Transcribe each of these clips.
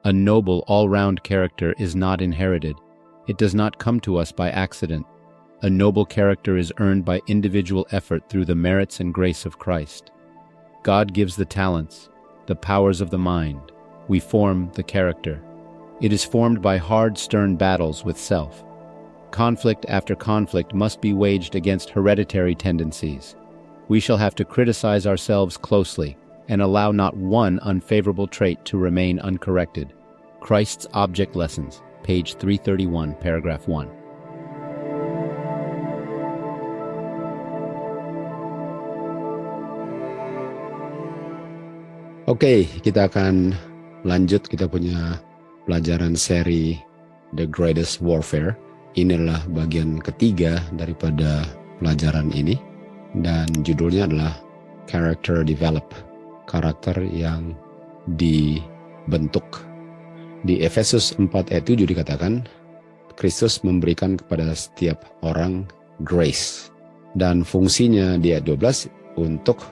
A noble, all-round character is not inherited. It does not come to us by accident. A noble character is earned by individual effort through the merits and grace of Christ. God gives the talents, the powers of the mind. We form the character. It is formed by hard, stern battles with self. Conflict after conflict must be waged against hereditary tendencies. We shall have to criticize ourselves closely and allow not one unfavorable trait to remain uncorrected. Christ's Object Lessons, page 331, paragraph 1. Oke, kita akan lanjut kita punya pelajaran seri The Greatest Warfare. Inilah bagian ketiga daripada pelajaran ini. Dan judulnya adalah Character Develop. Karakter yang dibentuk. Di Efesus 4 ayat 7 dikatakan, Kristus memberikan kepada setiap orang grace. Dan fungsinya di ayat 12 untuk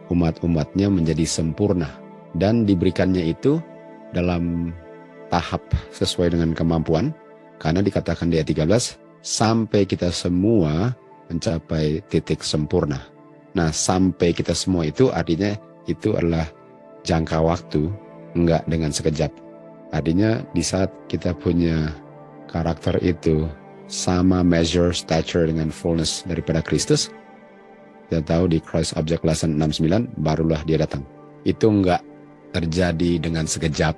umat-umatnya menjadi sempurna. Dan diberikannya itu dalam tahap sesuai dengan kemampuan. Karena dikatakan di ayat 13, sampai kita semua mencapai titik sempurna. Nah, sampai kita semua itu artinya itu adalah jangka waktu, enggak dengan sekejap. Artinya di saat kita punya karakter itu sama measure stature dengan fullness daripada Kristus, kita tahu di Christ Object Lesson 69 barulah dia datang. Itu enggak terjadi dengan sekejap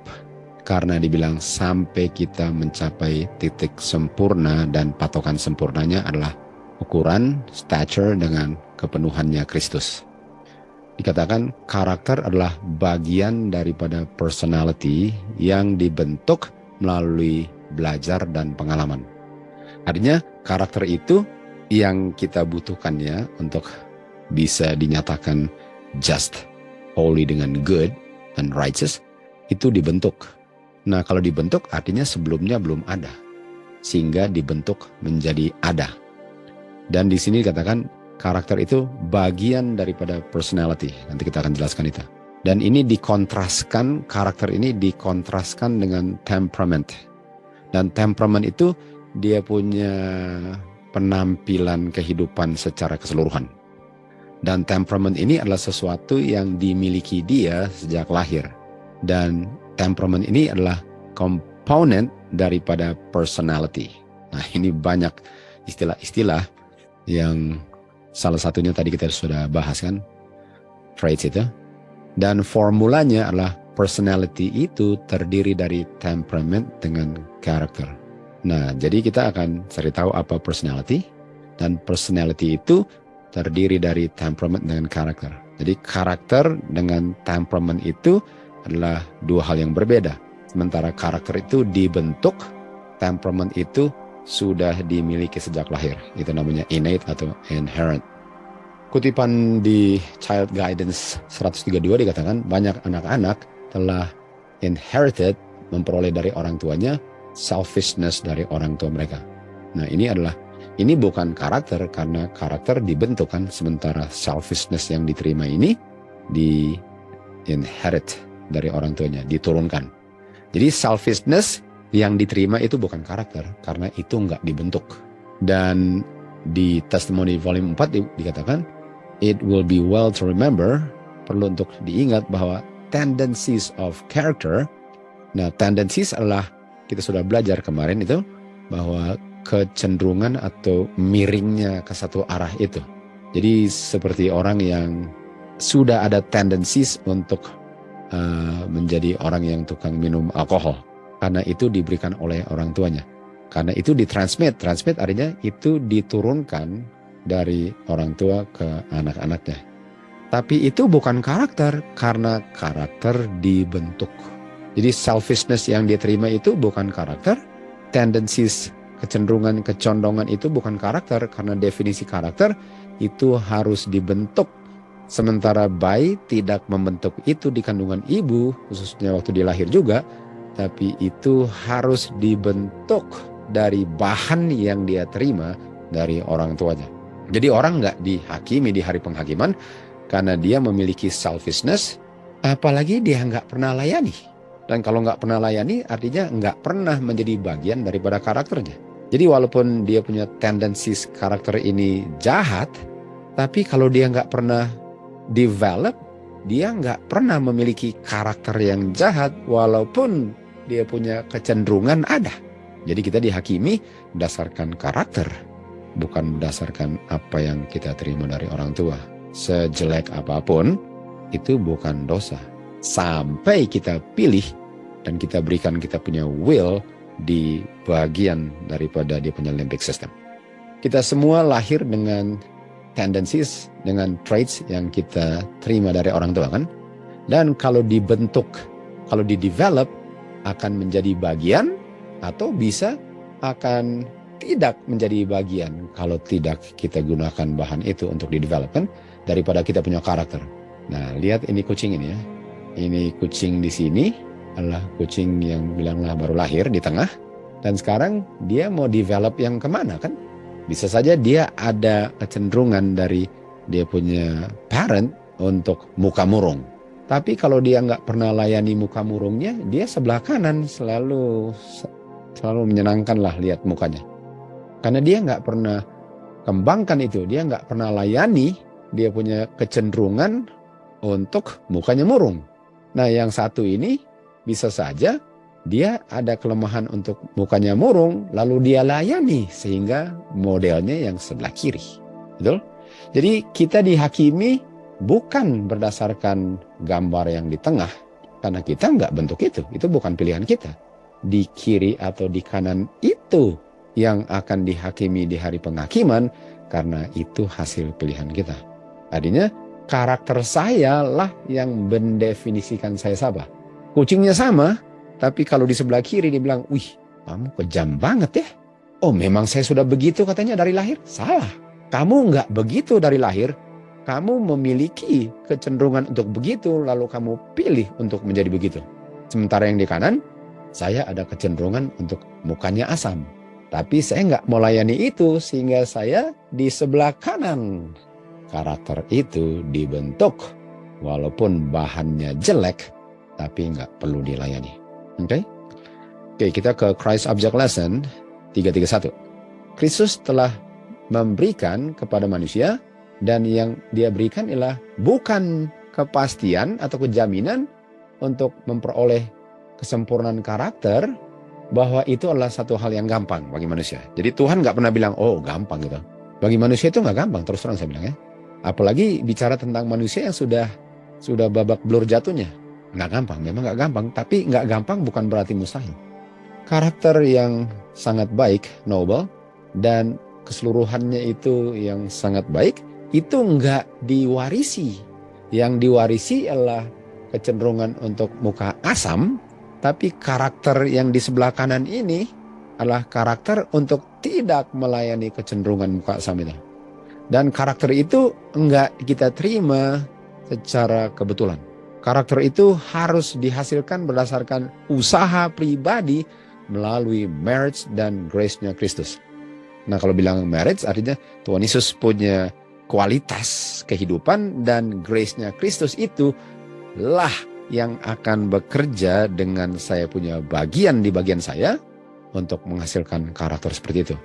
karena dibilang sampai kita mencapai titik sempurna, dan patokan sempurnanya adalah ukuran stature dengan kepenuhannya Kristus. Dikatakan karakter adalah bagian daripada personality yang dibentuk melalui belajar dan pengalaman. Artinya karakter itu yang kita butuhkannya untuk bisa dinyatakan just, holy dengan good dan righteous, itu dibentuk. Nah, kalau dibentuk artinya sebelumnya belum ada, sehingga dibentuk menjadi ada. Dan di sini dikatakan karakter itu bagian daripada personality. Nanti kita akan jelaskan itu. Dan ini dikontraskan, karakter ini dikontraskan dengan temperament. Dan temperament itu dia punya penampilan kehidupan secara keseluruhan. Dan temperament ini adalah sesuatu yang dimiliki dia sejak lahir. Dan temperament ini adalah komponen daripada personality. Nah, ini banyak istilah-istilah yang salah satunya tadi kita sudah bahas kan, traits itu. Dan formulanya adalah personality itu terdiri dari temperament dengan karakter. Nah, jadi kita akan cari tahu apa personality, dan personality itu terdiri dari temperament dengan karakter. Jadi karakter dengan temperament itu adalah dua hal yang berbeda. Sementara karakter itu dibentuk, temperament itu sudah dimiliki sejak lahir. Itu namanya innate atau inherent. Kutipan di Child Guidance 132 dikatakan banyak anak-anak telah inherited, memperoleh dari orang tuanya, selfishness dari orang tua mereka. Nah, ini bukan karakter, karena karakter dibentuk kan, sementara selfishness yang diterima ini di inherit dari orang tuanya, diturunkan. Jadi selfishness yang diterima itu bukan karakter, karena itu nggak dibentuk. Dan di Testimony Volume 4 dikatakan, it will be well to remember, perlu untuk diingat bahwa tendencies of character, nah tendencies adalah, kita sudah belajar kemarin itu, bahwa kecenderungan atau miringnya ke satu arah itu. Jadi seperti orang yang sudah ada tendencies untuk menjadi orang yang tukang minum alkohol, karena itu diberikan oleh orang tuanya. Karena itu ditransmit artinya itu diturunkan dari orang tua ke anak-anaknya. Tapi itu bukan karakter, karena karakter dibentuk. Jadi selfishness yang dia terima itu bukan karakter, tendencies, kecenderungan, kecondongan itu bukan karakter, karena definisi karakter itu harus dibentuk. Sementara bayi tidak membentuk itu di kandungan ibu, khususnya waktu dia lahir juga, tapi itu harus dibentuk dari bahan yang dia terima dari orang tuanya. Jadi orang nggak dihakimi di hari penghakiman karena dia memiliki selfishness, apalagi dia nggak pernah layani. Dan kalau nggak pernah layani, artinya nggak pernah menjadi bagian daripada karakternya. Jadi walaupun dia punya tendensi karakter ini jahat, tapi kalau dia nggak pernah develop, dia nggak pernah memiliki karakter yang jahat walaupun dia punya kecenderungan ada. Jadi kita dihakimi berdasarkan karakter, bukan berdasarkan apa yang kita terima dari orang tua. Sejelek apapun, itu bukan dosa. Sampai kita pilih dan kita berikan kita punya will di bagian daripada dia punya limbic system. Kita semua lahir dengan tendencies, dengan traits yang kita terima dari orang tua kan. Dan kalau dibentuk, kalau di-develop, akan menjadi bagian atau bisa akan tidak menjadi bagian kalau tidak kita gunakan bahan itu untuk di-develop kan, daripada kita punya karakter. Nah, lihat ini kucing ini ya. Ini kucing di sini adalah kucing yang bilanglah baru lahir di tengah. Dan sekarang dia mau develop yang kemana kan? Bisa saja dia ada kecenderungan dari dia punya parent untuk muka murung. Tapi kalau dia nggak pernah layani muka murungnya, dia sebelah kanan selalu menyenangkan lah lihat mukanya. Karena dia nggak pernah kembangkan itu, dia nggak pernah layani, dia punya kecenderungan untuk mukanya murung. Nah yang satu ini bisa saja dia ada kelemahan untuk mukanya murung, lalu dia layani sehingga modelnya yang sebelah kiri. Betul? Jadi kita dihakimi bukan berdasarkan gambar yang di tengah, karena kita nggak bentuk itu bukan pilihan kita. Di kiri atau di kanan itu yang akan dihakimi di hari penghakiman, karena itu hasil pilihan kita. Artinya karakter saya lah yang mendefinisikan saya siapa. Kucingnya sama, tapi kalau di sebelah kiri dibilang, wih kamu kejam banget ya. Oh memang saya sudah begitu katanya dari lahir. Salah, kamu nggak begitu dari lahir. Kamu memiliki kecenderungan untuk begitu, lalu kamu pilih untuk menjadi begitu. Sementara yang di kanan, saya ada kecenderungan untuk mukanya asam. Tapi saya nggak mau layani itu, sehingga saya di sebelah kanan. Karakter itu dibentuk, walaupun bahannya jelek, tapi nggak perlu dilayani. Oke, kita ke Christ Object Lesson 331. Kristus telah memberikan kepada manusia, dan yang dia berikan ialah bukan kepastian atau kejaminan untuk memperoleh kesempurnaan karakter, bahwa itu adalah satu hal yang gampang bagi manusia. Jadi Tuhan nggak pernah bilang, oh gampang gitu. Bagi manusia itu nggak gampang, terus terang saya bilang ya. Apalagi bicara tentang manusia yang sudah babak belur jatuhnya. Nggak gampang, memang nggak gampang. Tapi nggak gampang bukan berarti mustahil. Karakter yang sangat baik, noble, dan keseluruhannya itu yang sangat baik, itu nggak diwarisi. Yang diwarisi adalah kecenderungan untuk muka asam, tapi karakter yang di sebelah kanan ini adalah karakter untuk tidak melayani kecenderungan muka asam itu. Dan karakter itu nggak kita terima secara kebetulan. Karakter itu harus dihasilkan berdasarkan usaha pribadi melalui marriage dan grace-nya Kristus. Nah kalau bilang marriage artinya Tuhan Yesus punya kualitas kehidupan, dan grace-nya Kristus itu lah yang akan bekerja dengan saya punya bagian di bagian saya untuk menghasilkan karakter seperti itu.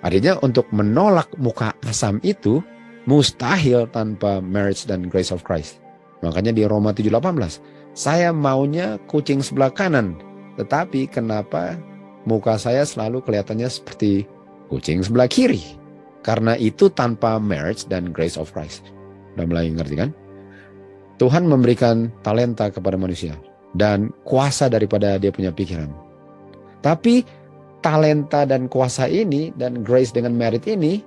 Artinya untuk menolak muka asam itu mustahil tanpa marriage dan grace of Christ. Makanya di Roma 7:18, saya maunya kucing sebelah kanan, tetapi kenapa muka saya selalu kelihatannya seperti kucing sebelah kiri? Karena itu tanpa marriage dan grace of Christ. Udah mulai ngerti kan? Tuhan memberikan talenta kepada manusia dan kuasa daripada dia punya pikiran. Tapi talenta dan kuasa ini dan grace dengan merit ini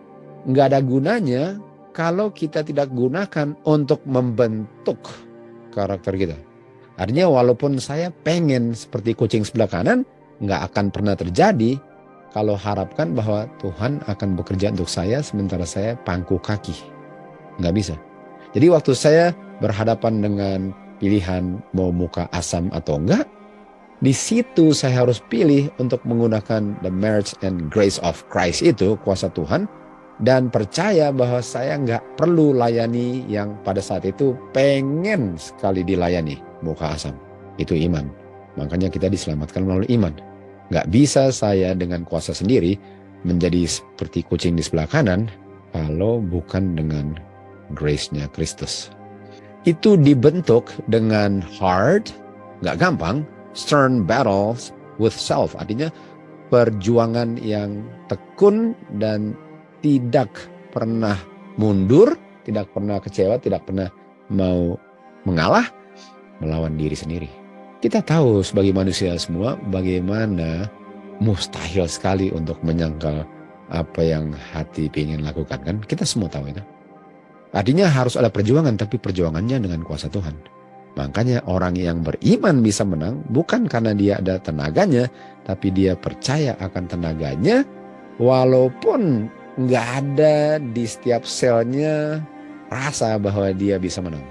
nggak ada gunanya kalau kita tidak gunakan untuk membentuk karakter kita. Artinya walaupun saya pengen seperti kucing sebelah kanan, nggak akan pernah terjadi kalau harapkan bahwa Tuhan akan bekerja untuk saya sementara saya pangku kaki. Nggak bisa. Jadi waktu saya berhadapan dengan pilihan mau muka asam atau enggak, di situ saya harus pilih untuk menggunakan the merits and grace of Christ itu, kuasa Tuhan, dan percaya bahwa saya nggak perlu layani yang pada saat itu pengen sekali dilayani, muka asam. Itu iman. Makanya kita diselamatkan melalui iman. Nggak bisa saya dengan kuasa sendiri menjadi seperti kucing di sebelah kanan kalau bukan dengan grace-nya Kristus. Itu dibentuk dengan hard, nggak gampang, stern battles with self. Artinya perjuangan yang tekun dan tidak pernah mundur, tidak pernah kecewa, tidak pernah mau mengalah melawan diri sendiri. Kita tahu sebagai manusia semua bagaimana mustahil sekali untuk menyangkal apa yang hati ingin lakukan, kan? Kita semua tahu itu. Artinya harus ada perjuangan, tapi perjuangannya dengan kuasa Tuhan. Makanya orang yang beriman bisa menang bukan karena dia ada tenaganya, tapi dia percaya akan tenaganya walaupun nggak ada di setiap selnya rasa bahwa dia bisa menang.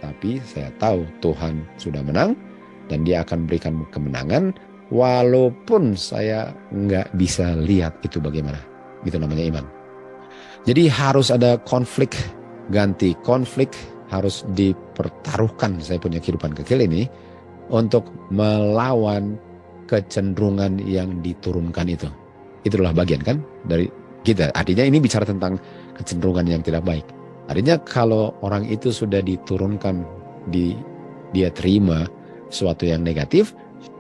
Tapi saya tahu Tuhan sudah menang dan dia akan berikan kemenangan walaupun saya nggak bisa lihat itu bagaimana. Itu namanya iman. Jadi harus ada konflik ganti konflik, harus dipertaruhkan saya punya kehidupan kekil ini untuk melawan kecenderungan yang diturunkan itu. Itulah bagian kan dari kita. Artinya ini bicara tentang kecenderungan yang tidak baik. Artinya kalau orang itu sudah diturunkan, dia terima sesuatu yang negatif,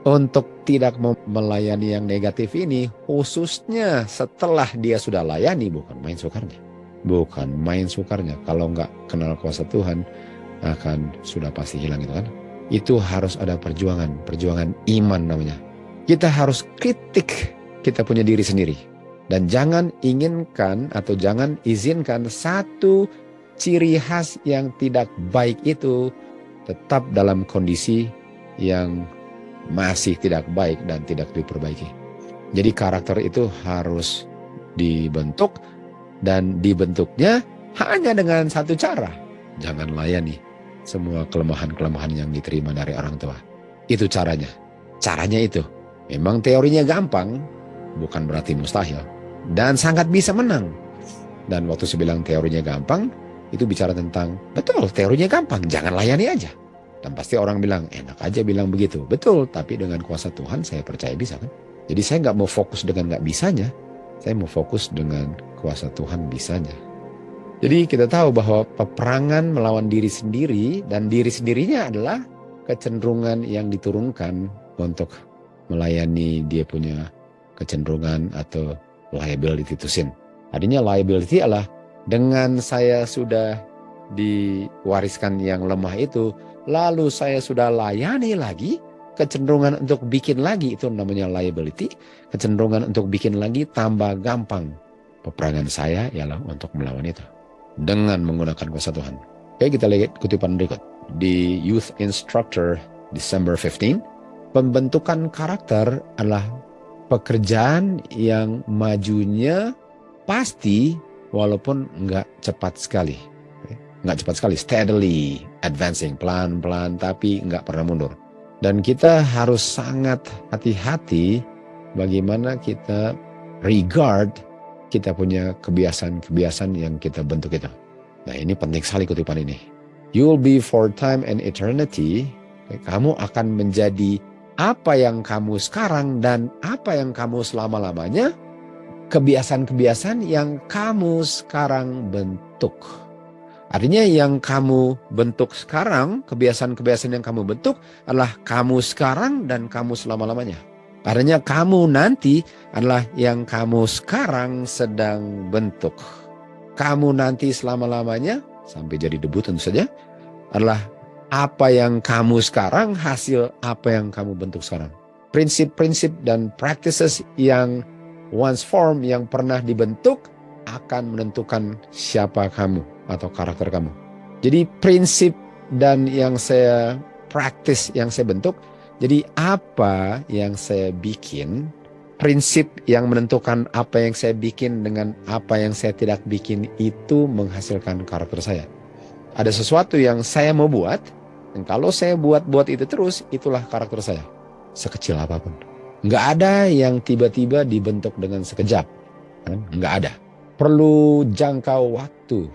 untuk tidak melayani yang negatif ini, khususnya setelah dia sudah layani, bukan main sukarnya. Bukan main sukarnya. Kalau nggak kenal kuasa Tuhan, akan sudah pasti hilang itu kan. Itu harus ada perjuangan iman namanya. Kita harus kritik kita punya diri sendiri. Dan jangan inginkan atau jangan izinkan satu ciri khas yang tidak baik itu tetap dalam kondisi yang masih tidak baik dan tidak diperbaiki. Jadi karakter itu harus dibentuk dan dibentuknya hanya dengan satu cara. Jangan layani semua kelemahan-kelemahan yang diterima dari orang tua. Itu caranya. Caranya itu. Memang teorinya gampang, bukan berarti mustahil. Dan sangat bisa menang. Dan waktu saya bilang teorinya gampang, itu bicara tentang, betul teorinya gampang, jangan layani aja. Dan pasti orang bilang, enak aja bilang begitu. Betul, tapi dengan kuasa Tuhan saya percaya bisa kan. Jadi saya nggak mau fokus dengan nggak bisanya. Saya mau fokus dengan kuasa Tuhan bisanya. Jadi kita tahu bahwa peperangan melawan diri sendiri dan diri sendirinya adalah kecenderungan yang diturunkan untuk melayani dia punya kecenderungan atau liability to sin. Artinya liability adalah dengan saya sudah diwariskan yang lemah itu, lalu saya sudah layani lagi, kecenderungan untuk bikin lagi, itu namanya liability. Kecenderungan untuk bikin lagi tambah gampang. Peperangan saya ialah untuk melawan itu dengan menggunakan kuasa Tuhan. Oke, kita lihat kutipan berikut. Di Youth Instructor December 15, pembentukan karakter adalah pekerjaan yang majunya pasti walaupun nggak cepat sekali. Nggak cepat sekali, steadily advancing, pelan-pelan tapi nggak pernah mundur. Dan kita harus sangat hati-hati bagaimana kita regard kita punya kebiasaan-kebiasaan yang kita bentuk itu. Nah ini penting sekali kutipan ini. You'll be for time and eternity. Kamu akan menjadi apa yang kamu sekarang dan apa yang kamu selama-lamanya. Kebiasaan-kebiasaan yang kamu sekarang bentuk. Artinya yang kamu bentuk sekarang, kebiasaan-kebiasaan yang kamu bentuk adalah kamu sekarang dan kamu selama-lamanya. Artinya kamu nanti adalah yang kamu sekarang sedang bentuk. Kamu nanti selama-lamanya, sampai jadi debu tentu saja, adalah apa yang kamu sekarang, hasil apa yang kamu bentuk sekarang. Prinsip-prinsip dan practices yang once form, yang pernah dibentuk, akan menentukan siapa kamu atau karakter kamu. Jadi prinsip dan yang saya practice, yang saya bentuk, jadi apa yang saya bikin, prinsip yang menentukan apa yang saya bikin dengan apa yang saya tidak bikin itu menghasilkan karakter saya. Ada sesuatu yang saya mau buat, dan kalau saya buat itu terus, itulah karakter saya. Sekecil apapun. Nggak ada yang tiba-tiba dibentuk dengan sekejap. Nggak ada. Perlu jangka waktu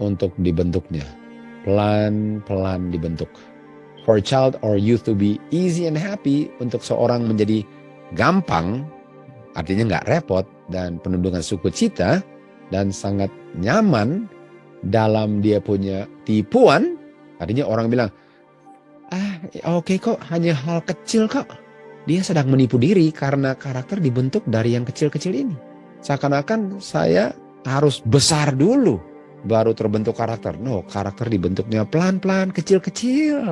untuk dibentuknya. Pelan-pelan dibentuk. for a child or youth to be easy and happy, untuk seorang menjadi gampang, artinya nggak repot dan penuh dengan sukacita dan sangat nyaman dalam dia punya tipuan. Artinya orang bilang, oke kok, hanya hal kecil kok. Dia sedang menipu diri karena karakter dibentuk dari yang kecil-kecil ini. Seakan-akan saya harus besar dulu baru terbentuk karakter. No, karakter dibentuknya pelan-pelan, kecil-kecil.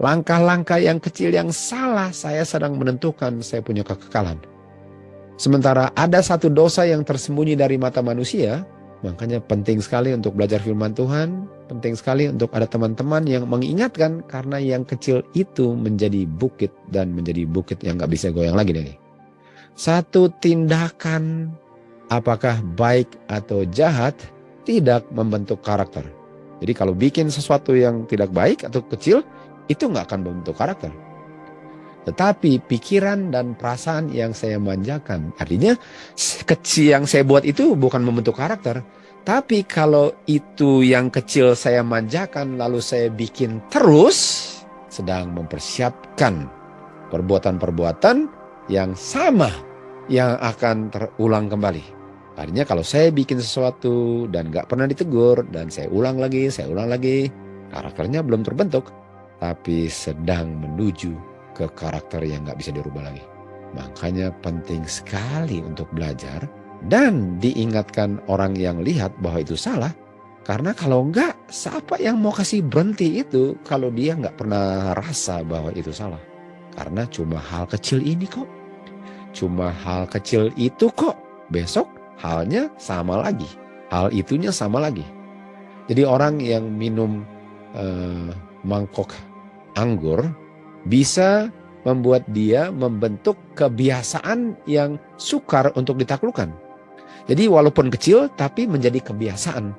Langkah-langkah yang kecil yang salah, saya sedang menentukan saya punya kekekalan. Sementara ada satu dosa yang tersembunyi dari mata manusia, makanya penting sekali untuk belajar firman Tuhan, penting sekali untuk ada teman-teman yang mengingatkan, karena yang kecil itu menjadi bukit dan menjadi bukit yang gak bisa goyang lagi nih. Satu tindakan, apakah baik atau jahat, tidak membentuk karakter. Jadi kalau bikin sesuatu yang tidak baik atau kecil, itu gak akan membentuk karakter. Tetapi pikiran dan perasaan yang saya manjakan, artinya kecil yang saya buat itu bukan membentuk karakter. Tapi kalau itu yang kecil saya manjakan lalu saya bikin terus, sedang mempersiapkan perbuatan-perbuatan yang sama yang akan terulang kembali. Artinya kalau saya bikin sesuatu dan gak pernah ditegur dan saya ulang lagi, karakternya belum terbentuk, tapi sedang menuju ke karakter yang gak bisa dirubah lagi. Makanya penting sekali untuk belajar dan diingatkan orang yang lihat bahwa itu salah. Karena kalau enggak, siapa yang mau kasih berhenti itu kalau dia gak pernah rasa bahwa itu salah. Karena cuma hal kecil ini kok. Cuma hal kecil itu kok. Besok halnya sama lagi. Hal itunya sama lagi. Jadi orang yang minum mangkok anggur bisa membuat dia membentuk kebiasaan yang sukar untuk ditaklukkan. Jadi walaupun kecil tapi menjadi kebiasaan.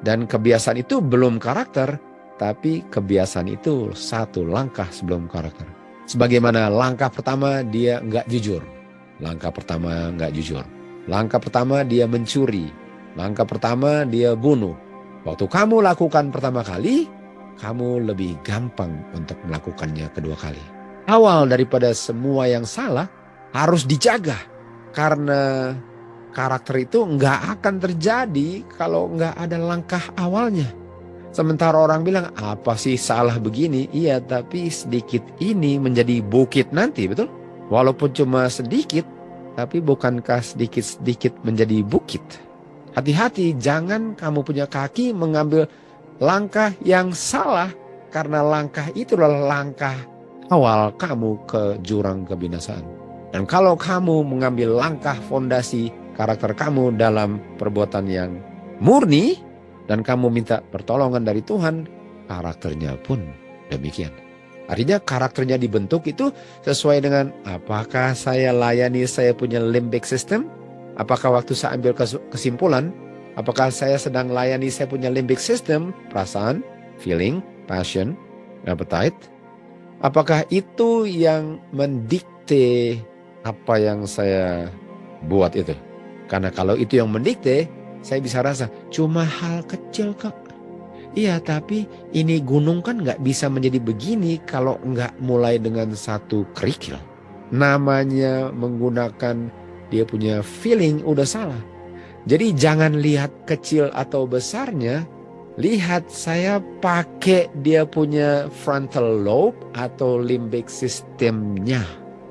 Dan kebiasaan itu belum karakter, tapi kebiasaan itu satu langkah sebelum karakter. Sebagaimana langkah pertama dia nggak jujur. Langkah pertama nggak jujur. Langkah pertama dia mencuri. Langkah pertama dia bunuh. Waktu kamu lakukan pertama kali, kamu lebih gampang untuk melakukannya kedua kali. Awal daripada semua yang salah harus dijaga. Karena karakter itu nggak akan terjadi kalau nggak ada langkah awalnya. Sementara orang bilang, apa sih salah begini? Iya, tapi sedikit ini menjadi bukit nanti, betul? Walaupun cuma sedikit, tapi bukankah sedikit-sedikit menjadi bukit? Hati-hati, jangan kamu punya kaki mengambil langkah yang salah, karena langkah itu adalah langkah awal kamu ke jurang kebinasaan. Dan kalau kamu mengambil langkah fondasi karakter kamu dalam perbuatan yang murni dan kamu minta pertolongan dari Tuhan, karakternya pun demikian. Artinya karakternya dibentuk itu sesuai dengan apakah saya layani saya punya limbic system? Apakah waktu saya ambil kesimpulan, apakah saya sedang layani saya punya limbic system, perasaan, feeling, passion, appetite? Apakah itu yang mendikte apa yang saya buat itu? Karena kalau itu yang mendikte, saya bisa rasa cuma hal kecil kok. Iya, tapi ini gunung kan nggak bisa menjadi begini kalau nggak mulai dengan satu kerikil. Namanya menggunakan dia punya feeling udah salah. Jadi jangan lihat kecil atau besarnya, lihat saya pakai dia punya frontal lobe atau limbic systemnya.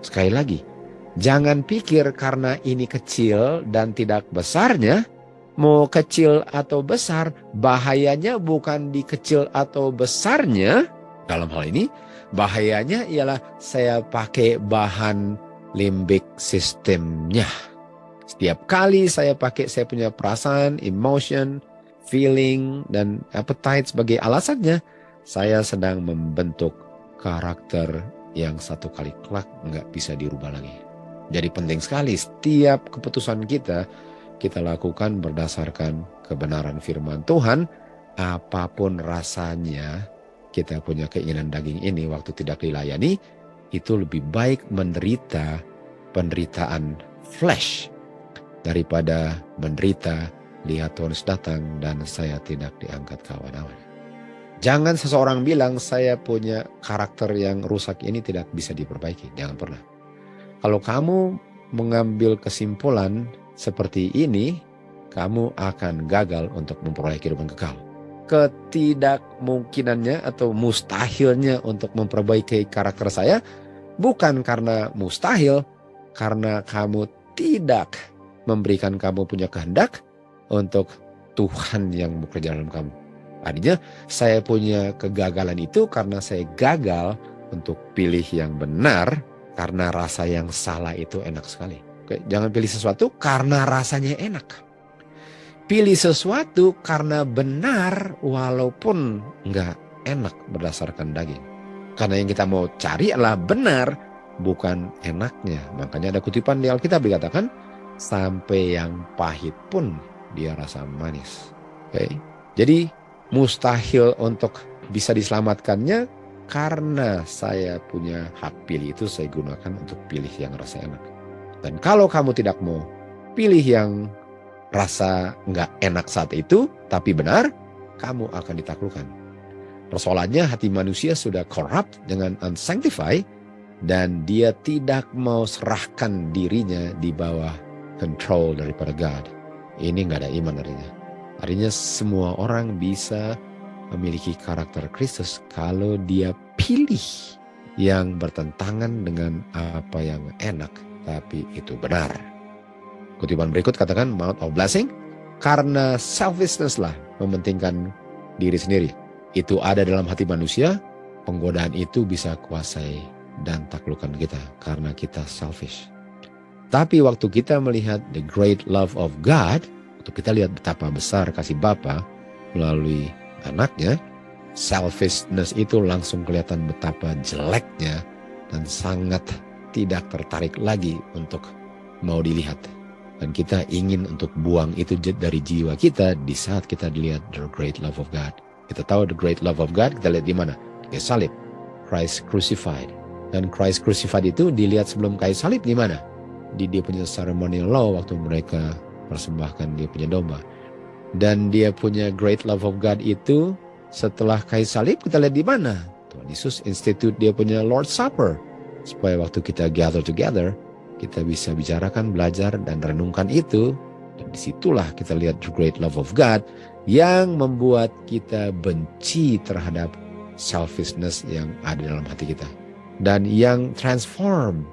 Sekali lagi, jangan pikir karena ini kecil dan tidak besarnya, mau kecil atau besar, bahayanya bukan di kecil atau besarnya. Dalam hal ini, bahayanya ialah saya pakai bahan limbic systemnya. Setiap kali saya pakai saya punya perasaan, emotion, feeling, dan appetite sebagai alasannya, saya sedang membentuk karakter yang satu kali kelak nggak bisa dirubah lagi. Jadi penting sekali setiap keputusan kita lakukan berdasarkan kebenaran firman Tuhan. Apapun rasanya kita punya keinginan daging ini waktu tidak dilayani, itu lebih baik menderita penderitaan flesh daripada menderita lihat Tuhan datang dan saya tidak diangkat kawan-kawan. Jangan seseorang bilang saya punya karakter yang rusak ini tidak bisa diperbaiki. Jangan pernah. Kalau kamu mengambil kesimpulan seperti ini, kamu akan gagal untuk memperoleh kehidupan kekal. Ketidakmungkinannya atau mustahilnya untuk memperbaiki karakter saya bukan karena mustahil, karena kamu tidak memberikan kamu punya kehendak untuk Tuhan yang bekerja dalam kamu. Artinya saya punya kegagalan itu karena saya gagal untuk pilih yang benar, karena rasa yang salah itu enak sekali. Oke, jangan pilih sesuatu karena rasanya enak. Pilih sesuatu karena benar walaupun nggak enak berdasarkan daging. Karena yang kita mau cari adalah benar, bukan enaknya. Makanya ada kutipan di Alkitab dikatakan, sampai yang pahit pun dia rasa manis. Oke. Jadi mustahil untuk bisa diselamatkannya karena saya punya hak pilih itu saya gunakan untuk pilih yang rasa enak. Dan kalau kamu tidak mau pilih yang rasa nggak enak saat itu, tapi benar, kamu akan ditaklukkan. Persoalannya hati manusia sudah corrupt dengan unsanctified, dan dia tidak mau serahkan dirinya di bawah control daripada God. Ini nggak ada iman artinya. Artinya semua orang bisa memiliki karakter Kristus kalau dia pilih yang bertentangan dengan apa yang enak, tapi itu benar. Kutipan berikut katakan Mount of Blessing, karena selfishness lah mementingkan diri sendiri. Itu ada dalam hati manusia, penggodaan itu bisa kuasai dan taklukkan kita karena kita selfish. Tapi waktu kita melihat the great love of God, waktu kita lihat betapa besar kasih Bapa melalui anaknya, selfishness itu langsung kelihatan betapa jeleknya dan sangat tidak tertarik lagi untuk mau dilihat. Dan kita ingin untuk buang itu dari jiwa kita di saat kita dilihat the great love of God. Kita tahu the great love of God, kita lihat di mana? Di salib, Christ crucified. Dan Christ crucified itu dilihat sebelum kayu salib di mana? Di dia punya ceremonial law waktu mereka persembahkan dia punya domba. Dan dia punya great love of God itu setelah kayu salib kita lihat di mana? Tuhan Yesus institute dia punya Lord's Supper. Supaya waktu kita gather together, kita bisa bicarakan, belajar, dan renungkan itu. Dan disitulah kita lihat the great love of God yang membuat kita benci terhadap selfishness yang ada dalam hati kita. Dan yang transform,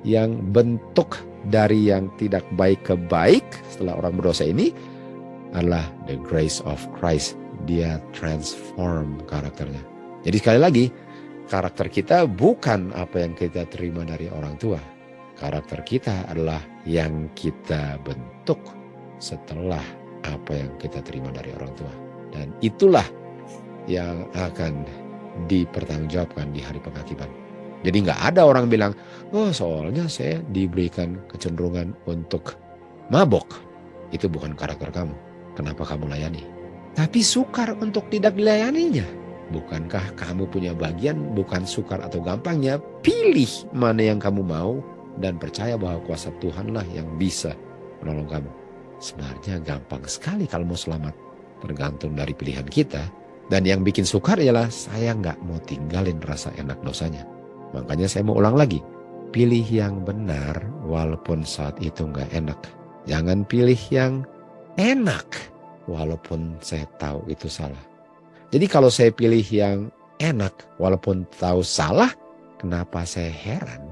yang bentuk dari yang tidak baik ke baik setelah orang berdosa ini adalah the grace of Christ. Dia transform karakternya. Jadi sekali lagi, karakter kita bukan apa yang kita terima dari orang tua. Karakter kita adalah yang kita bentuk setelah apa yang kita terima dari orang tua. Dan itulah yang akan dipertanggungjawabkan di hari penghakiman. Jadi nggak ada orang bilang, oh soalnya saya diberikan kecenderungan untuk mabok. Itu bukan karakter kamu. Kenapa kamu layani? Tapi sukar untuk tidak dilayaninya. Bukankah kamu punya bagian bukan sukar atau gampangnya? Pilih mana yang kamu mau dan percaya bahwa kuasa Tuhanlah yang bisa menolong kamu. Sebenarnya gampang sekali kalau mau selamat. Tergantung dari pilihan kita. Dan yang bikin sukar ialah saya nggak mau tinggalin rasa enak dosanya. Makanya saya mau ulang lagi. Pilih yang benar walaupun saat itu nggak enak. Jangan pilih yang enak walaupun saya tahu itu salah. Jadi kalau saya pilih yang enak walaupun tahu salah, kenapa saya heran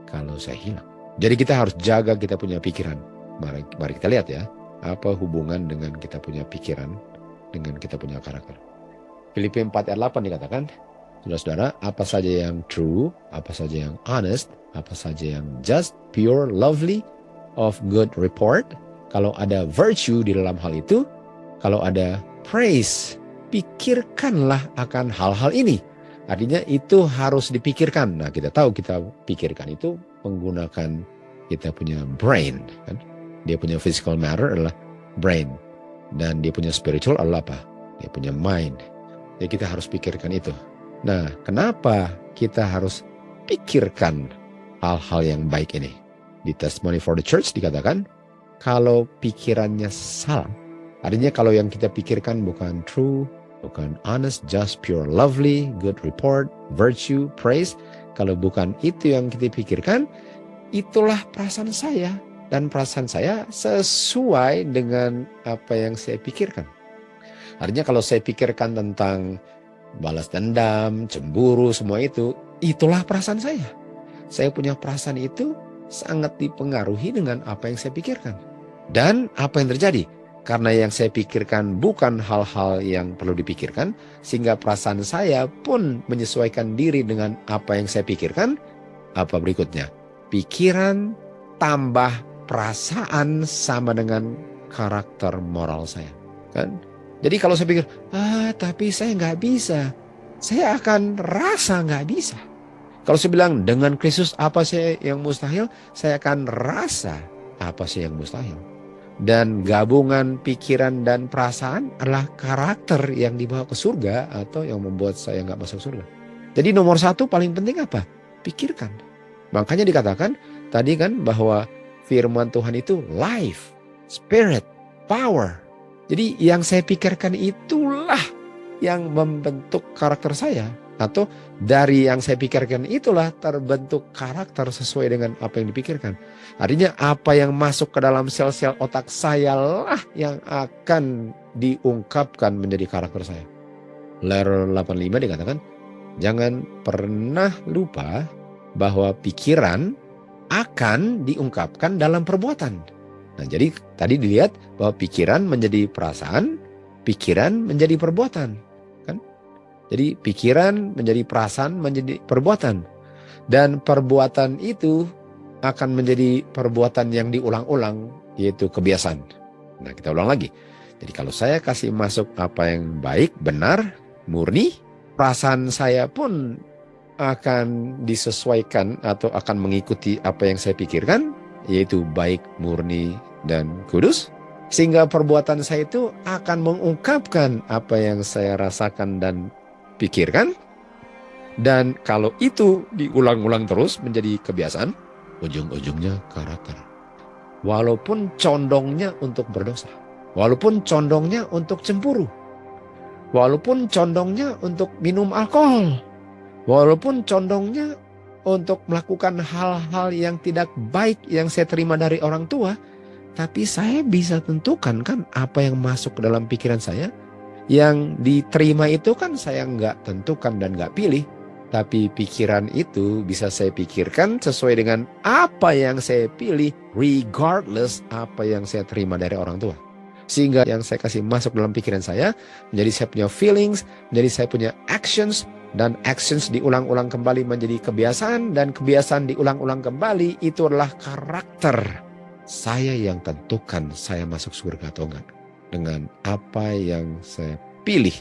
kalau saya hilang? Jadi kita harus jaga kita punya pikiran. Mari kita lihat ya, apa hubungan dengan kita punya pikiran dengan kita punya karakter. Filipi 4 ayat 8 dikatakan, saudara-saudara, apa saja yang true, apa saja yang honest, apa saja yang just, pure, lovely, of good report. Kalau ada virtue di dalam hal itu, kalau ada praise, pikirkanlah akan hal-hal ini. Artinya itu harus dipikirkan. Nah kita tahu kita pikirkan itu menggunakan kita punya brain. Kan? Dia punya physical matter adalah brain. Dan dia punya spiritual adalah apa? Dia punya mind. Jadi kita harus pikirkan itu. Nah kenapa kita harus pikirkan hal-hal yang baik ini? Di Testimony for the Church dikatakan, kalau pikirannya salah, artinya kalau yang kita pikirkan bukan true, bukan honest, just, pure, lovely, good report, virtue, praise. Kalau bukan itu yang kita pikirkan, itulah perasaan saya. Dan perasaan saya sesuai dengan apa yang saya pikirkan. Artinya kalau saya pikirkan tentang balas dendam, cemburu, semua itu, itulah perasaan saya. Saya punya perasaan itu sangat dipengaruhi dengan apa yang saya pikirkan. Dan apa yang terjadi? Karena yang saya pikirkan bukan hal-hal yang perlu dipikirkan, sehingga perasaan saya pun menyesuaikan diri dengan apa yang saya pikirkan. Apa berikutnya? Pikiran tambah perasaan sama dengan karakter moral saya. Kan? Jadi kalau saya pikir, tapi saya nggak bisa. Saya akan rasa nggak bisa. Kalau saya bilang, dengan Kristus apa sih yang mustahil? Saya akan rasa apa sih yang mustahil. Dan gabungan pikiran dan perasaan adalah karakter yang dibawa ke surga atau yang membuat saya nggak masuk surga. Jadi nomor satu paling penting apa? Pikirkan. Makanya dikatakan tadi kan bahwa firman Tuhan itu life, spirit, power. Jadi yang saya pikirkan itulah yang membentuk karakter saya. Atau dari yang saya pikirkan itulah terbentuk karakter sesuai dengan apa yang dipikirkan. Artinya apa yang masuk ke dalam sel-sel otak saya lah yang akan diungkapkan menjadi karakter saya. Ler 85 dikatakan, jangan pernah lupa bahwa pikiran akan diungkapkan dalam perbuatan. Nah, jadi tadi dilihat bahwa pikiran menjadi perasaan, pikiran menjadi perbuatan, kan? Jadi pikiran menjadi perasaan menjadi perbuatan, dan perbuatan itu akan menjadi perbuatan yang diulang-ulang, yaitu kebiasaan. Nah, kita ulang lagi. Jadi kalau saya kasih masuk apa yang baik, benar, murni, perasaan saya pun akan disesuaikan atau akan mengikuti apa yang saya pikirkan, yaitu baik, murni, dan kudus. Sehingga perbuatan saya itu akan mengungkapkan apa yang saya rasakan dan pikirkan. Dan kalau itu diulang-ulang terus menjadi kebiasaan, ujung-ujungnya karakter. Walaupun condongnya untuk berdosa, walaupun condongnya untuk cemburu, walaupun condongnya untuk minum alkohol, walaupun condongnya untuk melakukan hal-hal yang tidak baik yang saya terima dari orang tua, tapi saya bisa tentukan kan apa yang masuk ke dalam pikiran saya. Yang diterima itu kan saya nggak tentukan dan nggak pilih. Tapi pikiran itu bisa saya pikirkan sesuai dengan apa yang saya pilih, regardless apa yang saya terima dari orang tua. Sehingga yang saya kasih masuk dalam pikiran saya, menjadi saya punya feelings, menjadi saya punya actions, dan actions diulang-ulang kembali menjadi kebiasaan, dan kebiasaan diulang-ulang kembali, itu adalah karakter saya yang tentukan saya masuk surga atau enggak. Dengan apa yang saya pilih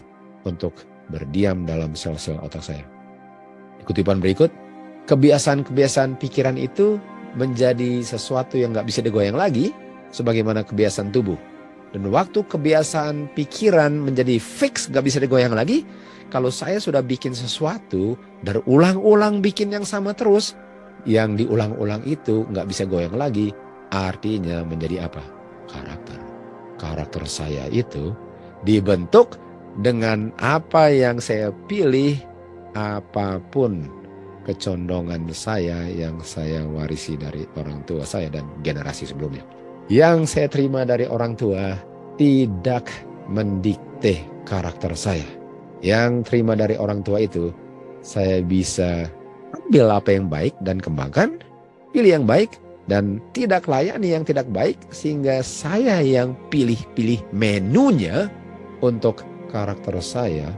untuk berdiam dalam sel-sel otak saya. Kutipan berikut, kebiasaan-kebiasaan pikiran itu menjadi sesuatu yang gak bisa digoyang lagi, sebagaimana kebiasaan tubuh. Dan waktu kebiasaan pikiran menjadi fix, gak bisa digoyang lagi, kalau saya sudah bikin sesuatu, berulang-ulang bikin yang sama terus, yang diulang-ulang itu gak bisa goyang lagi, artinya menjadi apa? Karakter. Karakter saya itu dibentuk dengan apa yang saya pilih, apapun kecondongan saya yang saya warisi dari orang tua saya dan generasi sebelumnya. Yang saya terima dari orang tua tidak mendikte karakter saya. Yang terima dari orang tua itu, saya bisa ambil apa yang baik dan kembangkan, pilih yang baik dan tidak layani yang tidak baik, sehingga saya yang pilih-pilih menunya untuk karakter saya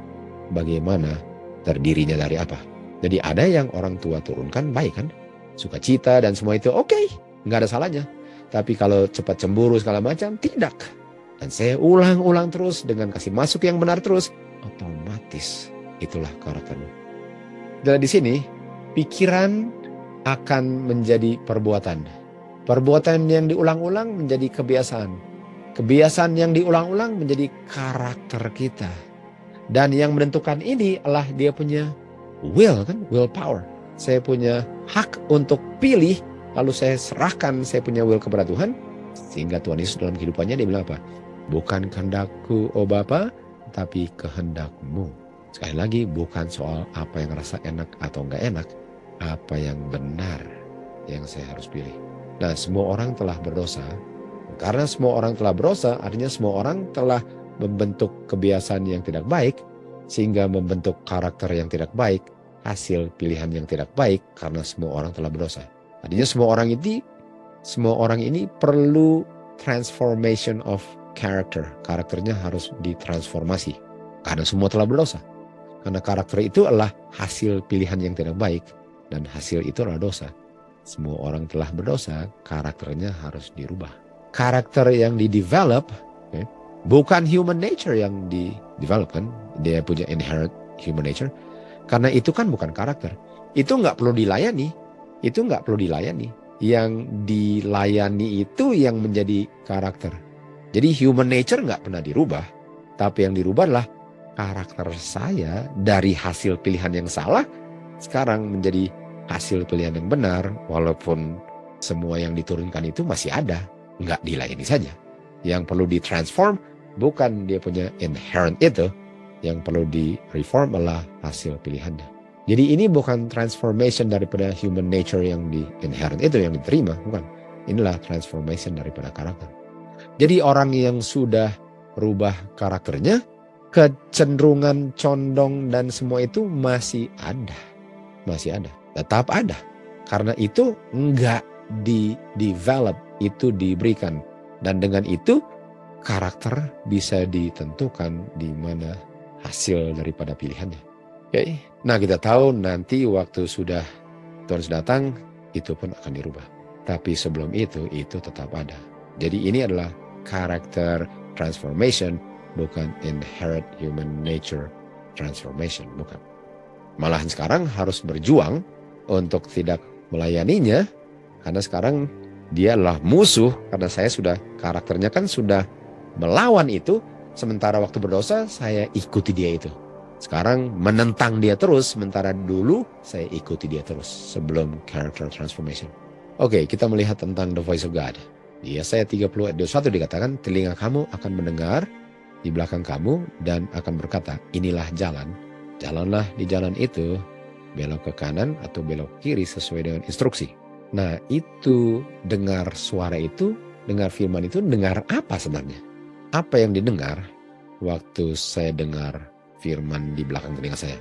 bagaimana terdirinya dari apa. Jadi ada yang orang tua turunkan baik kan, sukacita dan semua itu oke, nggak ada salahnya. Tapi kalau cepat cemburu segala macam, tidak. Dan saya ulang-ulang terus dengan kasih masuk yang benar terus, otomatis itulah karakternya. Dan di sini pikiran akan menjadi perbuatan. Perbuatan yang diulang-ulang menjadi kebiasaan. Kebiasaan yang diulang-ulang menjadi karakter kita. Dan yang menentukan ini adalah dia punya will kan, willpower. Saya punya hak untuk pilih, lalu saya serahkan saya punya will kepada Tuhan. Sehingga Tuhan Yesus dalam kehidupannya dia bilang apa? Bukan kehendakku, oh Bapa, tapi kehendak-Mu. Sekali lagi, bukan soal apa yang rasa enak atau enggak enak, apa yang benar yang saya harus pilih. Nah, semua orang telah berdosa. Karena semua orang telah berdosa, artinya semua orang telah membentuk kebiasaan yang tidak baik, sehingga membentuk karakter yang tidak baik, hasil pilihan yang tidak baik, karena semua orang telah berdosa. Artinya semua orang ini perlu transformation of character. Karakternya harus ditransformasi, karena semua telah berdosa. Karena karakter itu adalah hasil pilihan yang tidak baik, dan hasil itu adalah dosa. Semua orang telah berdosa, karakternya harus dirubah. Karakter yang di-develop, bukan human nature yang di-develop kan, dia punya inherent human nature. Karena itu kan bukan karakter. Itu nggak perlu dilayani. Yang dilayani itu yang menjadi karakter. Jadi human nature nggak pernah dirubah. Tapi yang dirubah adalah karakter saya dari hasil pilihan yang salah sekarang menjadi hasil pilihan yang benar, walaupun semua yang diturunkan itu masih ada, nggak dilayani saja. Yang perlu ditransform bukan dia punya inherent itu, yang perlu di-reform adalah hasil pilihannya. Jadi ini bukan transformation daripada human nature yang di inherent itu yang diterima, bukan. Inilah transformation daripada karakter. Jadi orang yang sudah rubah karakternya, kecenderungan, condong, dan semua itu masih ada. Tetap ada. Karena itu enggak di-develop, itu diberikan. Dan dengan itu, karakter bisa ditentukan di mana hasil daripada pilihannya. Oke. Nah, kita tahu nanti waktu Tuhan sudah datang, itu pun akan dirubah. Tapi sebelum itu tetap ada. Jadi ini adalah karakter transformation, bukan inherent human nature transformation, bukan. Malahan sekarang harus berjuang untuk tidak melayaninya, karena sekarang dia adalah musuh, karena saya sudah, karakternya kan sudah melawan itu, sementara waktu berdosa saya ikuti dia itu. Sekarang menentang dia terus, sementara dulu saya ikuti dia terus sebelum character transformation. Oke, kita melihat tentang the voice of God. Di Yesaya 30 ayat 21 dikatakan, telinga kamu akan mendengar di belakang kamu dan akan berkata, inilah jalan. Jalanlah di jalan itu, belok ke kanan atau belok ke kiri sesuai dengan instruksi. Nah, itu dengar suara itu, dengar firman itu, dengar apa sebenarnya? Apa yang didengar waktu saya dengar firman di belakang telinga saya?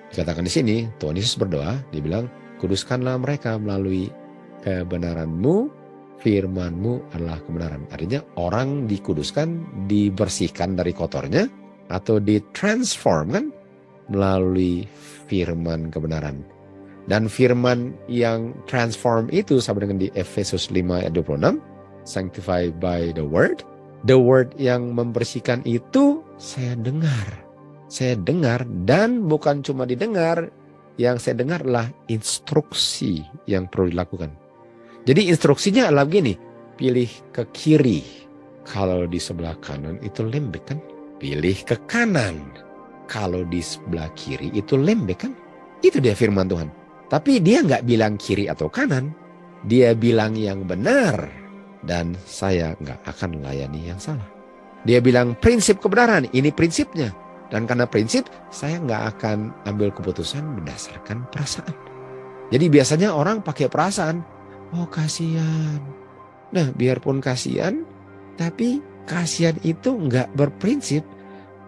Dikatakan di sini, Tuhan Yesus berdoa, dia bilang, kuduskanlah mereka melalui kebenaran-Mu, firman-Mu adalah kebenaran. Artinya orang dikuduskan, dibersihkan dari kotornya, atau ditransformkan melalui firman kebenaran. Dan firman yang transform itu sama dengan di Efesus 5 ayat 26, sanctified by the word. The word yang membersihkan itu saya dengar dan bukan cuma didengar, yang saya dengar adalah instruksi yang perlu dilakukan. Jadi instruksinya adalah begini, pilih ke kiri. Kalau di sebelah kanan itu lembek kan? Pilih ke kanan. Kalau di sebelah kiri itu lembek kan? Itu dia firman Tuhan. Tapi dia nggak bilang kiri atau kanan. Dia bilang yang benar. Dan saya nggak akan melayani yang salah. Dia bilang prinsip kebenaran, ini prinsipnya. Dan karena prinsip, saya nggak akan ambil keputusan berdasarkan perasaan. Jadi biasanya orang pakai perasaan. Oh kasihan. Nah biarpun kasihan, tapi kasihan itu nggak berprinsip.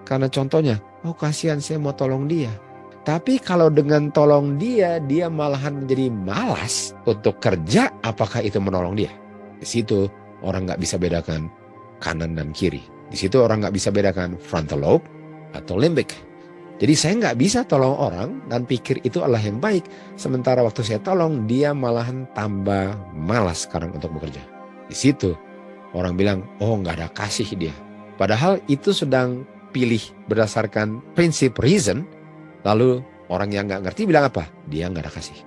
Karena contohnya, oh kasihan saya mau tolong dia. Tapi kalau dengan tolong dia malahan menjadi malas untuk kerja, apakah itu menolong dia? Di situ orang nggak bisa bedakan kanan dan kiri. Di situ orang nggak bisa bedakan frontal lobe atau limbik. Jadi saya nggak bisa tolong orang dan pikir itu adalah yang baik. Sementara waktu saya tolong, dia malahan tambah malas sekarang untuk bekerja. Di situ orang bilang, oh nggak ada kasih dia. Padahal itu sedang pilih berdasarkan prinsip reason. Lalu orang yang nggak ngerti bilang apa? Dia nggak ada kasih.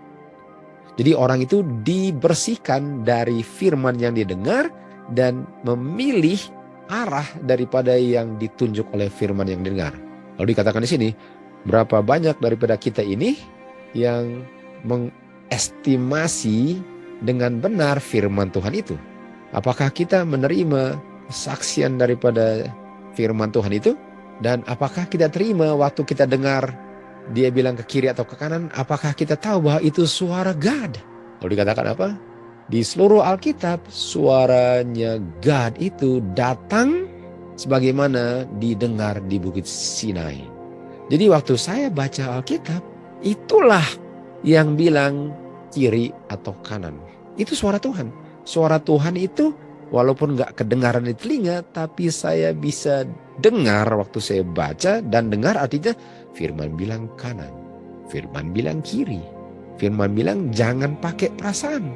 Jadi orang itu dibersihkan dari firman yang didengar dan memilih arah daripada yang ditunjuk oleh firman yang didengar. Lalu dikatakan di sini, berapa banyak daripada kita ini yang mengestimasi dengan benar firman Tuhan itu? Apakah kita menerima kesaksian daripada firman Tuhan itu? Dan apakah kita terima waktu kita dengar dia bilang ke kiri atau ke kanan, apakah kita tahu bahwa itu suara God? Lalu dikatakan apa? Di seluruh Alkitab, suaranya God itu datang sebagaimana didengar di Bukit Sinai. Jadi waktu saya baca Alkitab, itulah yang bilang kiri atau kanan. Itu suara Tuhan. Suara Tuhan itu walaupun nggak kedengaran di telinga, tapi saya bisa dengar waktu saya baca, dan dengar artinya firman bilang kanan, firman bilang kiri, firman bilang jangan pakai perasaan.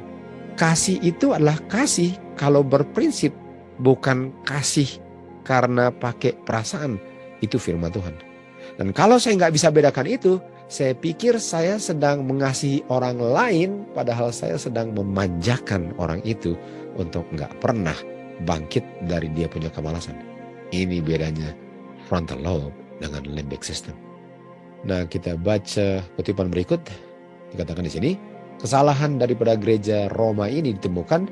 Kasih itu adalah kasih kalau berprinsip, bukan kasih karena pakai perasaan. Itu firman Tuhan. Dan kalau saya nggak bisa bedakan itu, saya pikir saya sedang mengasihi orang lain, padahal saya sedang memanjakan orang itu untuk nggak pernah bangkit dari dia punya kemalasan. Ini bedanya frontal lobe dengan limbic system. Nah, kita baca kutipan berikut. Dikatakan di sini, kesalahan daripada gereja Roma ini ditemukan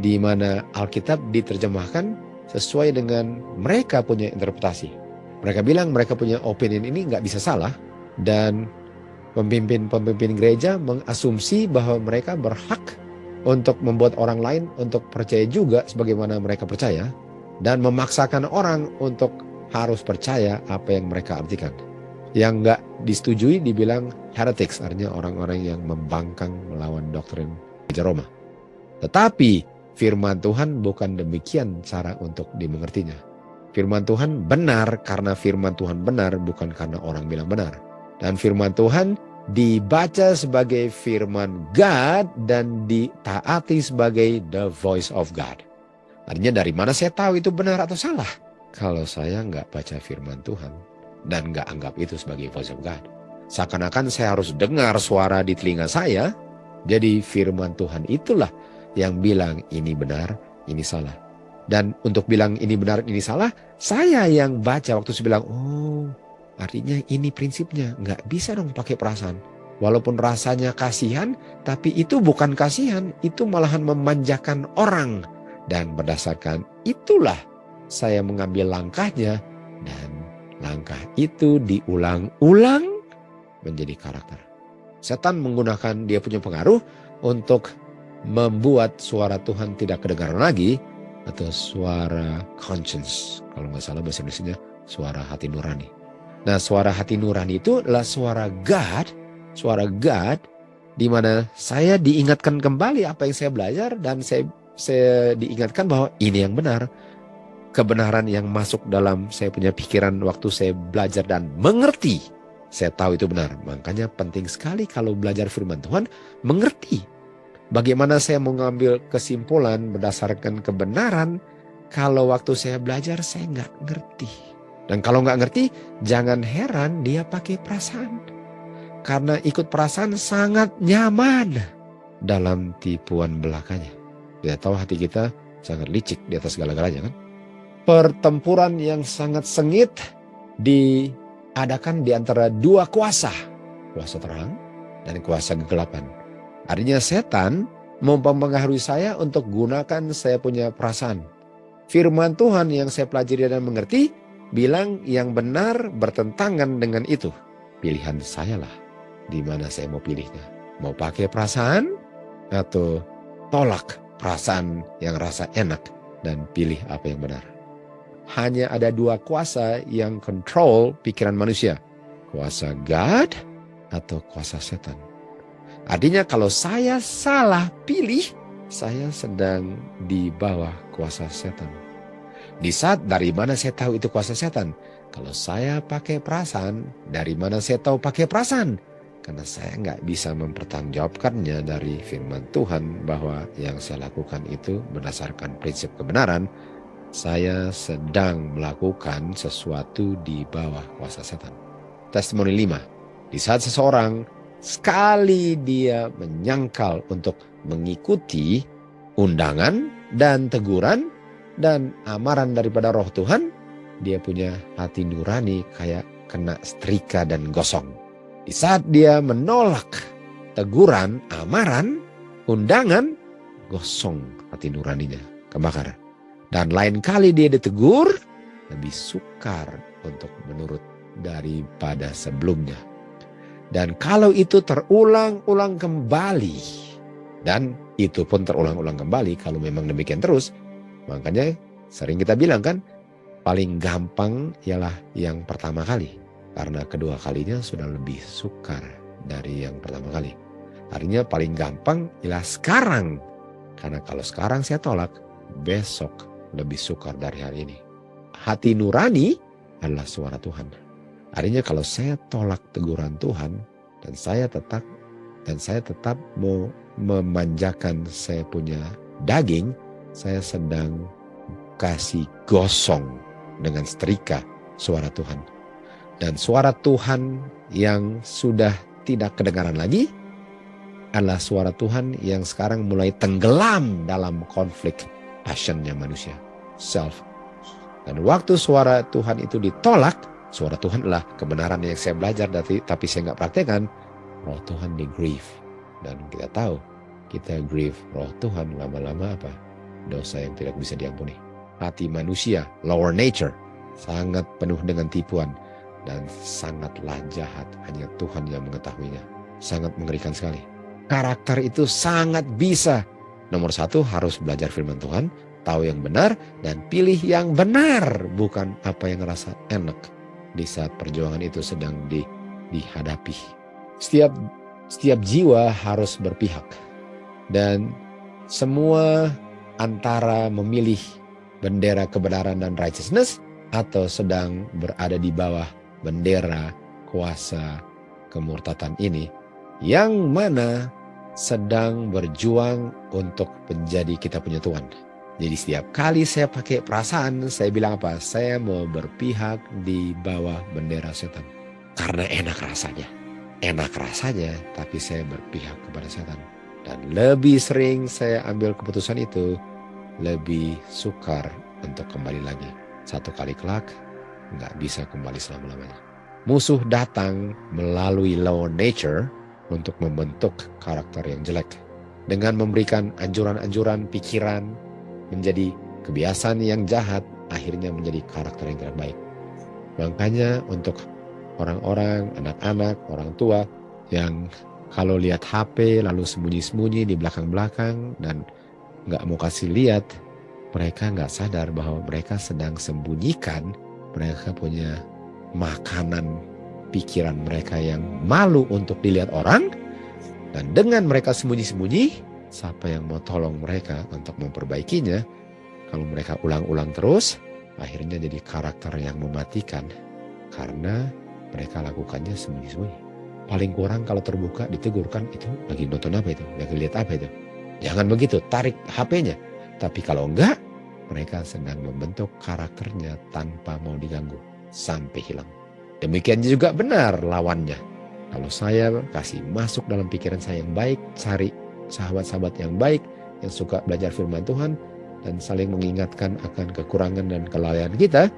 di mana Alkitab diterjemahkan sesuai dengan mereka punya interpretasi. Mereka bilang mereka punya opinion ini nggak bisa salah, dan pemimpin gereja mengasumsi bahwa mereka berhak untuk membuat orang lain untuk percaya juga sebagaimana mereka percaya, dan memaksakan orang untuk harus percaya apa yang mereka artikan. Yang nggak disetujui dibilang heretics, artinya orang-orang yang membangkang melawan doktrin gereja Roma. Tetapi firman Tuhan bukan demikian cara untuk dimengertinya. Firman Tuhan benar karena firman Tuhan benar, bukan karena orang bilang benar. Dan firman Tuhan dibaca sebagai firman God dan ditaati sebagai the voice of God. Artinya dari mana saya tahu itu benar atau salah? Kalau saya nggak baca firman Tuhan dan nggak anggap itu sebagai voice of God. Seakan-akan saya harus dengar suara di telinga saya. Jadi firman Tuhan itulah yang bilang ini benar, ini salah. Dan untuk bilang ini benar, ini salah, saya yang baca waktu saya bilang, oh artinya ini prinsipnya, nggak bisa dong pakai perasaan. Walaupun rasanya kasihan, tapi itu bukan kasihan, itu malahan memanjakan orang. Dan berdasarkan itulah saya mengambil langkahnya, dan langkah itu diulang-ulang menjadi karakter. Setan menggunakan dia punya pengaruh untuk membuat suara Tuhan tidak kedengaran lagi, atau suara conscience, kalau nggak salah bahasa Indonesianya suara hati nurani. Nah, suara hati nurani itu adalah suara God, di mana saya diingatkan kembali apa yang saya belajar, dan saya diingatkan bahwa ini yang benar. Kebenaran yang masuk dalam saya punya pikiran waktu saya belajar dan mengerti, saya tahu itu benar. Makanya penting sekali kalau belajar firman Tuhan, mengerti. Bagaimana saya mengambil kesimpulan berdasarkan kebenaran kalau waktu saya belajar saya nggak ngerti. Dan kalau nggak ngerti, jangan heran dia pakai perasaan. Karena ikut perasaan sangat nyaman dalam tipuan belakanya. Dia tahu hati kita sangat licik di atas segala-galanya kan. Pertempuran yang sangat sengit diadakan di antara dua kuasa. Kuasa terang dan kuasa kegelapan. Artinya setan mempengaruhi saya untuk gunakan saya punya perasaan. Firman Tuhan yang saya pelajari dan mengerti bilang yang benar bertentangan dengan itu. Pilihan saya lah di mana saya mau pilihnya. Mau pakai perasaan atau tolak perasaan yang rasa enak dan pilih apa yang benar. Hanya ada dua kuasa yang kontrol pikiran manusia. Kuasa God atau kuasa setan. Artinya kalau saya salah pilih, saya sedang di bawah kuasa setan. Di saat dari mana saya tahu itu kuasa setan? Kalau saya pakai perasaan, dari mana saya tahu pakai perasaan? Karena saya nggak bisa mempertanggungjawabkannya dari firman Tuhan bahwa yang saya lakukan itu berdasarkan prinsip kebenaran. Saya sedang melakukan sesuatu di bawah kuasa setan. Testimoni 5. Di saat seseorang sekali dia menyangkal untuk mengikuti undangan dan teguran dan amaran daripada roh Tuhan, dia punya hati nurani kayak kena setrika dan gosong. Di saat dia menolak teguran, amaran, undangan, gosong hati nuraninya, kebakar. Dan lain kali dia ditegur, lebih sukar untuk menurut daripada sebelumnya. Dan kalau itu terulang-ulang kembali, dan itu pun terulang-ulang kembali kalau memang demikian terus, makanya sering kita bilang kan, paling gampang ialah yang pertama kali. Karena kedua kalinya sudah lebih sukar dari yang pertama kali. Artinya paling gampang ialah sekarang. Karena kalau sekarang saya tolak, besok lebih sukar dari hari ini. Hati nurani adalah suara Tuhan. Artinya kalau saya tolak teguran Tuhan dan saya tetap mau memanjakan saya punya daging, saya sedang kasih gosong dengan setrika suara Tuhan. Dan suara Tuhan yang sudah tidak kedengaran lagi adalah suara Tuhan yang sekarang mulai tenggelam dalam konflik passionnya manusia, self. Dan waktu suara Tuhan itu ditolak, suara Tuhan adalah kebenaran yang saya belajar tapi saya nggak praktekkan. Roh Tuhan di grieve. Dan kita tahu, kita grieve roh Tuhan lama-lama apa? Dosa yang tidak bisa diampuni. Hati manusia, lower nature, sangat penuh dengan tipuan. Dan sangatlah jahat, hanya Tuhan yang mengetahuinya. Sangat mengerikan sekali. Karakter itu sangat bisa. Nomor satu, harus belajar firman Tuhan, tahu yang benar, dan pilih yang benar. Bukan apa yang rasa enak di saat perjuangan itu sedang dihadapi. Setiap jiwa harus berpihak. Dan semua antara memilih bendera kebenaran dan righteousness atau sedang berada di bawah bendera kuasa kemurtatan ini, yang mana sedang berjuang untuk menjadi kita punya Tuhan. Jadi setiap kali saya pakai perasaan, saya bilang apa? Saya mau berpihak di bawah bendera setan. Karena enak rasanya. Enak rasanya, tapi saya berpihak kepada setan. Dan lebih sering saya ambil keputusan itu, lebih sukar untuk kembali lagi. Satu kali kelak, nggak bisa kembali selama-lamanya. Musuh datang melalui lower nature untuk membentuk karakter yang jelek. Dengan memberikan anjuran-anjuran pikiran, menjadi kebiasaan yang jahat, akhirnya menjadi karakter yang tidak baik. Makanya untuk orang-orang, anak-anak, orang tua yang kalau lihat HP lalu sembunyi-sembunyi di belakang-belakang dan nggak mau kasih lihat, mereka nggak sadar bahwa mereka sedang sembunyikan, mereka punya makanan pikiran mereka yang malu untuk dilihat orang, dan dengan mereka sembunyi-sembunyi, siapa yang mau tolong mereka untuk memperbaikinya? Kalau mereka ulang-ulang terus, akhirnya jadi karakter yang mematikan karena mereka lakukannya sembunyi-sembunyi. Paling kurang kalau terbuka ditegurkan, itu lagi nonton apa itu, lagi lihat apa itu. Jangan begitu, tarik HP-nya. Tapi kalau enggak, mereka sedang membentuk karakternya tanpa mau diganggu sampai hilang. Demikian juga benar lawannya. Kalau saya kasih masuk dalam pikiran saya yang baik, cari sahabat-sahabat yang baik, yang suka belajar firman Tuhan, dan saling mengingatkan akan kekurangan dan kelalaian kita,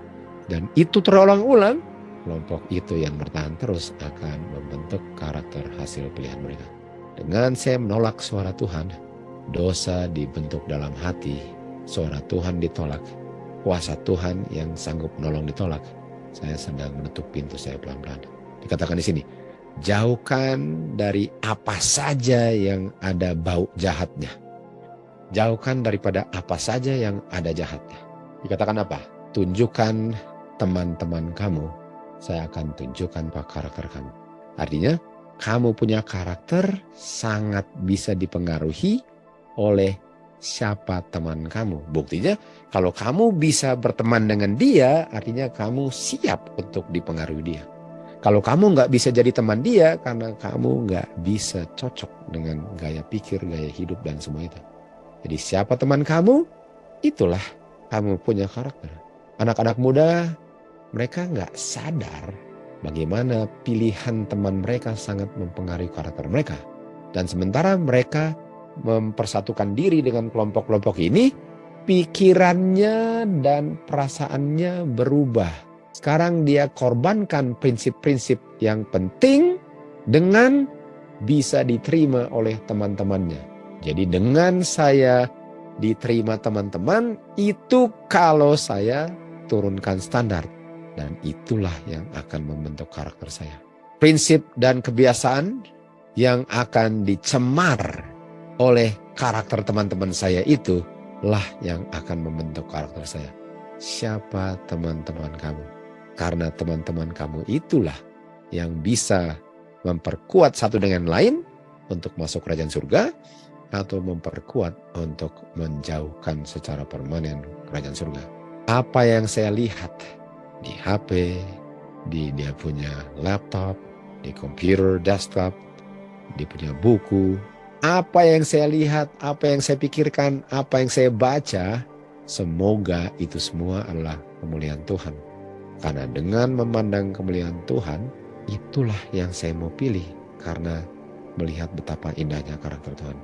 dan itu terulang-ulang, kelompok itu yang bertahan terus akan membentuk karakter hasil pilihan mereka. Dengan saya menolak suara Tuhan, dosa dibentuk dalam hati, suara Tuhan ditolak, kuasa Tuhan yang sanggup menolong ditolak. Saya sedang menutup pintu saya pelan-pelan. Dikatakan di sini, jauhkan dari apa saja yang ada bau jahatnya. Jauhkan daripada apa saja yang ada jahatnya. Dikatakan apa? Tunjukkan teman-teman kamu, saya akan tunjukkan apa karakter kamu. Artinya, kamu punya karakter sangat bisa dipengaruhi oleh siapa teman kamu. Buktinya, kalau kamu bisa berteman dengan dia, artinya kamu siap untuk dipengaruhi dia. Kalau kamu nggak bisa jadi teman dia, karena kamu nggak bisa cocok dengan gaya pikir, gaya hidup, dan semua itu. Jadi siapa teman kamu, itulah kamu punya karakter. Anak-anak muda, mereka nggak sadar bagaimana pilihan teman mereka sangat mempengaruhi karakter mereka. Dan sementara mereka mempersatukan diri dengan kelompok-kelompok ini, pikirannya dan perasaannya berubah. Sekarang dia korbankan prinsip-prinsip yang penting dengan bisa diterima oleh teman-temannya. Jadi dengan saya diterima teman-teman, itu kalau saya turunkan standar. Dan itulah yang akan membentuk karakter saya. Prinsip dan kebiasaan yang akan dicemar oleh karakter teman-teman saya itulah yang akan membentuk karakter saya. Siapa teman-teman kamu? Karena teman-teman kamu itulah yang bisa memperkuat satu dengan lain untuk masuk kerajaan surga, atau memperkuat untuk menjauhkan secara permanen kerajaan surga. Apa yang saya lihat di HP, di dia punya laptop, di komputer desktop, dia punya buku, apa yang saya lihat, apa yang saya pikirkan, apa yang saya baca, semoga itu semua adalah kemuliaan Tuhan. Karena dengan memandang kemuliaan Tuhan, itulah yang saya mau pilih. Karena melihat betapa indahnya karakter Tuhan.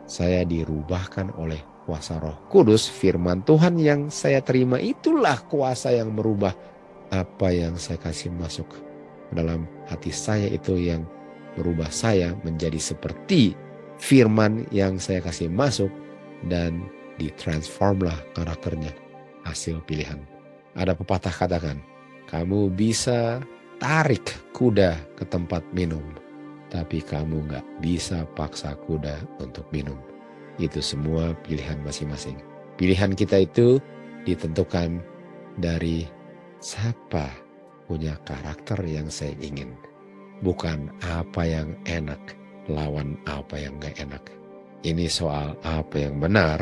Saya dirubahkan oleh kuasa Roh Kudus, firman Tuhan yang saya terima itulah kuasa yang merubah apa yang saya kasih masuk dalam hati saya, itu yang merubah saya menjadi seperti firman yang saya kasih masuk, dan ditransformlah karakternya, hasil pilihan. Ada pepatah katakan, kamu bisa tarik kuda ke tempat minum, tapi kamu gak bisa paksa kuda untuk minum. Itu semua pilihan masing-masing. Pilihan kita itu ditentukan dari siapa punya karakter yang saya ingin. Bukan apa yang enak lawan apa yang gak enak. Ini soal apa yang benar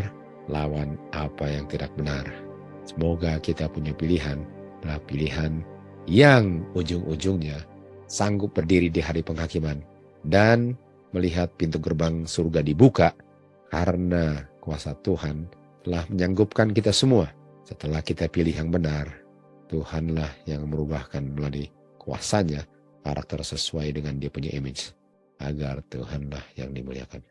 lawan apa yang tidak benar. Semoga kita punya pilihan adalah pilihan yang ujung-ujungnya sanggup berdiri di hari penghakiman dan melihat pintu gerbang surga dibuka, karena kuasa Tuhan telah menyanggupkan kita semua. Setelah kita pilih yang benar, Tuhanlah yang merubahkan melalui kuasanya karakter sesuai dengan dia punya image, agar Tuhanlah yang dimuliakan.